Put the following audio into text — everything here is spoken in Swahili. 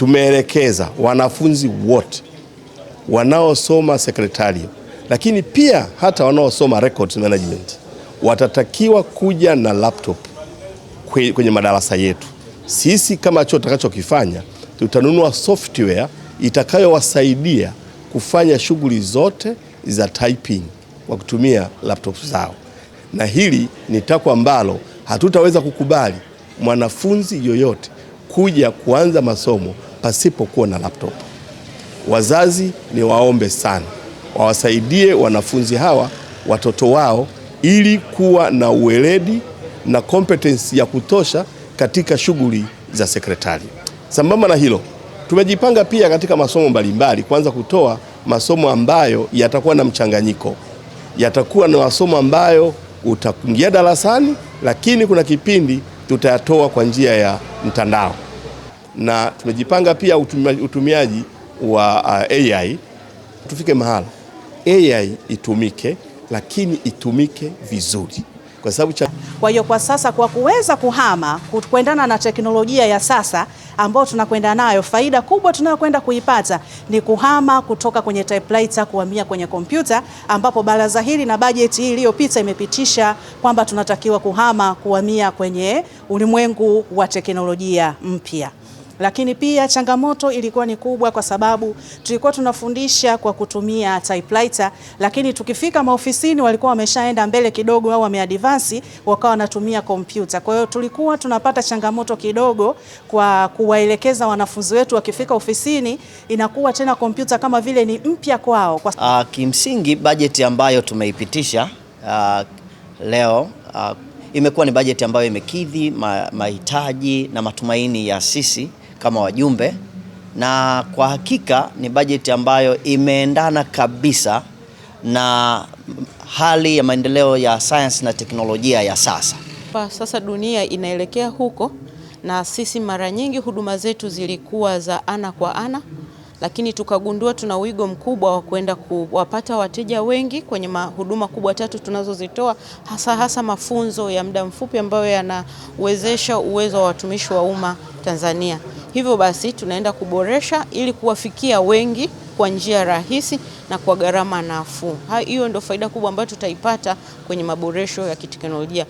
tumeelekeza wanafunzi wote wanaosoma secretarial, lakini pia hata wanaosoma records management watatakiwa kuja na laptop kwenye madarasa yetu. Sisi kama chuo tutakachokifanya, tutanunua software itakayowasaidia kufanya shughuli zote za typing kwa kutumia laptop zao, na hili ni takwa ambalo hatutaweza kukubali mwanafunzi yoyote kuja kuanza masomo pasipokuwa na laptop. Wazazi ni waombe sana wawasaidie wanafunzi hawa watoto wao ili kuwa na uweledi na competence ya kutosha katika shughuli za sekretari. Sambamba na hilo, tumejipanga pia katika masomo mbalimbali kuanza kutoa masomo ambayo yatakuwa na mchanganyiko. Yatakuwa na masomo ambayo utaingia darasani, lakini kuna kipindi tutayatoa kwa njia ya mtandao. Na tumejipanga pia utumiaji wa AI. Tufike mahala AI itumike, lakini itumike vizuri. Kwa hiyo kwa sasa, kwa kuweza kuhama kuendana na teknolojia ya sasa ambayo tunakwenda nayo, faida kubwa tunayokwenda kuipata ni kuhama kutoka kwenye typewriter kuhamia kwenye kompyuta, ambapo baraza hili na bajeti hii iliyopita imepitisha kwamba tunatakiwa kuhama kuhamia kwenye ulimwengu wa teknolojia mpya. Lakini pia changamoto ilikuwa ni kubwa kwa sababu tulikuwa tunafundisha kwa kutumia typewriter, lakini tukifika maofisini walikuwa wameshaenda mbele kidogo au wameadvance wakawa wanatumia kompyuta. Kwa hiyo tulikuwa tunapata changamoto kidogo kwa kuwaelekeza wanafunzi wetu, wakifika ofisini inakuwa tena kompyuta kama vile ni mpya kwao. Kimsingi bajeti ambayo tumeipitisha leo imekuwa ni bajeti ambayo imekidhi mahitaji na matumaini ya sisi kama wajumbe, na kwa hakika ni bajeti ambayo imeendana kabisa na hali ya maendeleo ya sayansi na teknolojia ya sasa. Sasa dunia inaelekea huko, na sisi mara nyingi huduma zetu zilikuwa za ana kwa ana, lakini tukagundua tuna wigo mkubwa wa kwenda kuwapata wateja wengi kwenye huduma kubwa tatu tunazozitoa, hasa mafunzo ya muda mfupi ambayo yanawezesha uwezo wa watumishi wa umma Tanzania. Hivyo basi tunaenda kuboresha ili kuwafikia wengi kwa njia rahisi na kwa gharama nafuu. Hiyo ndio faida kubwa ambayo tutaipata kwenye maboresho ya kiteknolojia.